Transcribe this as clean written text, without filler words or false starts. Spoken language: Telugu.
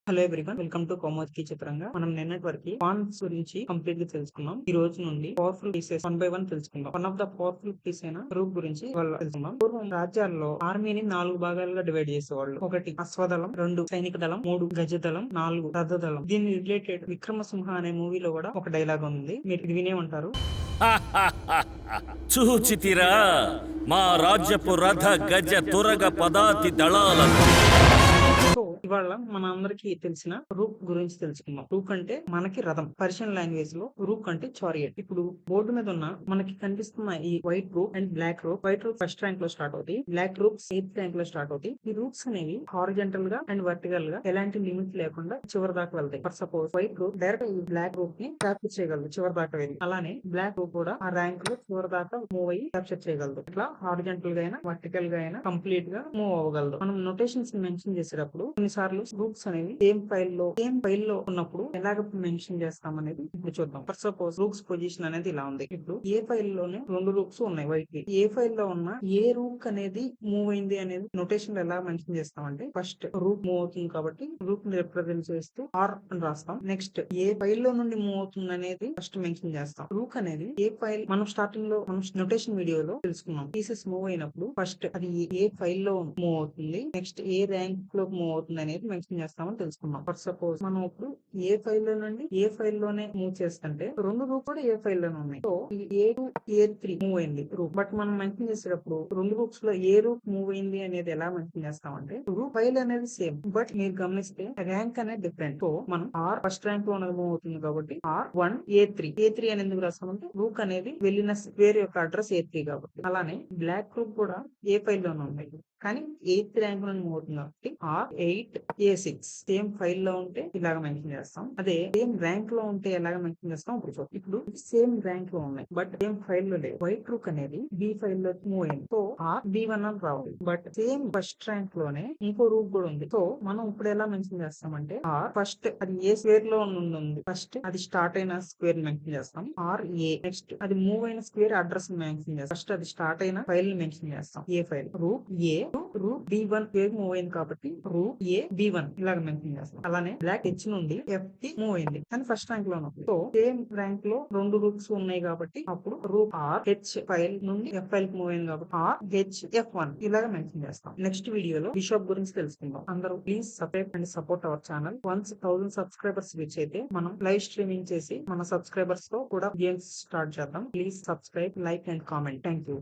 హలో ఎవ్రీవన్, వెల్కమ్ టు కౌముది చిత్రంగా. మనం నిన్నటి వరకు పాన్స్ గురించి కంప్లీట్ గా తెలుసుకున్నాం. ఈ రోజు నుండి powerful pieces one by one తెలుసుకుందాం. One of the powerful piece అయిన రూప్ గురించి తెలుసుకుందాం. పూర్వం రాజ్యాల్లో ఆర్మీని 4 భాగాలుగా డివైడ్ చేసేవాళ్ళు. 1 అశ్వదళం, 2 సైనిక దళం, 3 గజ దళం, 4 రథ దళం. దీని రిలేటెడ్ విక్రమసింహ అనే మూవీలో కూడా ఒక డైలాగ్ ఉంది. మీరు ఇది వినే ఉంటారు. చూచితిరా మా రాజ్యపు రథ గజ తురగ పదాతి దళాలను. సో ఇవాళ మన అందరికి తెలిసిన రూక్ గురించి తెలుసుకుందాం. రూక్ అంటే మనకి రథం. పర్షియన్ లాంగ్వేజ్ లో రూక్ అంటే చారియట్. ఇప్పుడు బోర్డు మీద ఉన్న మనకి కనిపిస్తున్న ఈ white rook and black rook. White rook first rank లో స్టార్ట్ అవుతాయి. బ్లాక్ రూక్ 8th ర్యాంక్ లో స్టార్ట్ అవుతాయి. ఈ రూక్స్ అనేవి హారిజెంటల్ గా అండ్ వర్టికల్ గా ఎలాంటి లిమిట్ లేకుండా చివరి దాకా వెళ్తాయి. For suppose white rook direct ఈ బ్లాక్ రూక్ ని క్యాప్చర్ చేయగలదు చివరి దాకా వెళ్ళి. అలానే బ్లాక్ రూక్ కూడా ఆ ర్యాంక్ లో చివరి దాకా మూవ్ అయ్యి క్యాప్చర్ చేయగలదు. ఇట్లా హారిజెంటల్ గా అయినా వర్టికల్ గా అయినా కంప్లీట్ గా మూవ్ అవ్వగలదు. మనం నోటేషన్స్ మెన్షన్ చేసేటప్పుడు కొన్నిసార్లు రూక్స్ అనేవి సేమ్ ఫైల్ లో ఉన్నప్పుడు ఎలాగ మెన్షన్ చేస్తాం అనేది ఇప్పుడు చూద్దాం. ఫర్ సపోజ్ రూక్స్ పొజిషన్ అనేది ఇలా ఉంది. ఇప్పుడు ఏ ఫైల్ లోనే 2 రూక్స్ ఉన్నాయి వైట్. ఏ ఫైల్ లో ఉన్న ఏ రూక్ అనేది మూవ్ అయింది అనేది నోటేషన్ ఎలా మెన్షన్ చేస్తామంటే, ఫస్ట్ రూక్ మూవ్ అవుతుంది కాబట్టి రూక్ ని రిప్రజెంట్ చేస్తూ ఆర్ అని రాస్తాం. నెక్స్ట్ ఏ ఫైల్ లో నుండి మూవ్ అవుతుంది అనేది ఫస్ట్ మెన్షన్ చేస్తాం. రూక్ అనేది ఏ ఫైల్ మనం స్టార్టింగ్ లో మనం నోటేషన్ వీడియోలో తెలుసుకున్నాం. పీసెస్ మూవ్ అయినప్పుడు ఫస్ట్ అది ఏ ఫైల్ లో మూవ్ అవుతుంది, నెక్స్ట్ ఏ ర్యాంక్ లో మూవ్ అవుతుంది అనేది మెన్షన్ చేస్తామని తెలుసుకున్నాం. ఫర్ సపోజ్ మనం ఇప్పుడు ఏ ఫైల్ లో నుండి ఏ ఫైల్ లోనే మూవ్ చేస్తుంటే 2 రూక్ కూడా ఏ ఫైల్ లోనే ఉన్నాయి. సో A2 A3 మూవ్ అయింది రూక్. బట్ మనం మెన్షన్ చేసేటప్పుడు 2 రూక్స్ లో ఏ రూక్ మూవ్ అయింది అనేది ఎలా మెన్షన్ చేస్తామంటే, రూక్ ఫైల్ అనేది సేమ్ బట్ మీరు గమనిస్తే ర్యాంక్ అనేది డిఫరెంట్. సో మనం ఆర్ ఫస్ట్ ర్యాంక్ లో మూవ్ అవుతుంది కాబట్టి R1 A3 అని ఎందుకు రాస్తామంటే రూక్ అనేది వెళ్ళిన స్క్వేర్ యొక్క అడ్రస్ A3 కాబట్టి. అలానే బ్లాక్ రూక్ కూడా ఏ ఫైల్ లోనే ఉన్నాయి కానీ 8th ర్యాంక్ నుండి మూవ్ అవుతుంది కాబట్టి R8 A6 సేమ్ ఫైల్ లో ఉంటే ఇలాగ మెన్షన్ చేస్తాం. అదే సేమ్ ర్యాంక్ లో ఉంటే ఎలాగ మెన్షన్ చేస్తాం ఇప్పుడు చూద్దాం. ఇప్పుడు సేమ్ ర్యాంక్ లో ఉన్నాయి బట్ సేమ్ ఫైల్ లో లేదు. వైట్ రూక్ అనేది B ఫైల్ లో మూవ్ అయింది. సో B1 అని రావాలి. బట్ సేమ్ ఫస్ట్ ర్యాంక్ లోనే ఇంకో రూక్ కూడా ఉంది. సో మనం ఇప్పుడు ఎలా మెన్షన్ చేస్తామంటే ఫస్ట్ అది ఏ స్క్వేర్ లో ఉంది. ఫస్ట్ అది స్టార్ట్ అయిన స్క్వేర్ మెన్షన్ చేస్తాం. RA నెక్స్ట్ అది మూవ్ అయిన స్క్వేర్ అడ్రస్ మెన్షన్ చేస్తాం. ఫస్ట్ అది స్టార్ట్ అయిన ఫైల్ మెన్షన్ చేస్తాం. ఏ ఫైల్ రూట్ ఏ రూట్ B1 మూవ్ అయింది కాబట్టి రూట్ ఏ B1 ఇలాగ మెన్షన్ చేస్తాం. అలానే బ్లాక్ H నుండి F కి మూవ్ అయింది కానీ ఫస్ట్ ర్యాంక్ లో ఉంది. సో సేమ్ ర్యాంక్ లో 2 రూట్స్ ఉన్నాయి కాబట్టి అప్పుడు రూట్ RH ఫైల్ నుండి F ఫైల్ కి మూవ్ అయింది కాబట్టి RHF1 ఇలాగ మెన్షన్ చేస్తాం. నెక్స్ట్ వీడియోలో బిషప్ గురించి తెలుసుకుందాం. అందరూ please subscribe and support our channel. Once 1000 subscribers reach అయితే మనం లైవ్ స్ట్రీమింగ్ చేసి మన సబ్స్క్రైబర్స్ తో కూడా గేమ్స్ స్టార్ట్ చేద్దాం. Please subscribe, like and comment. Thank you.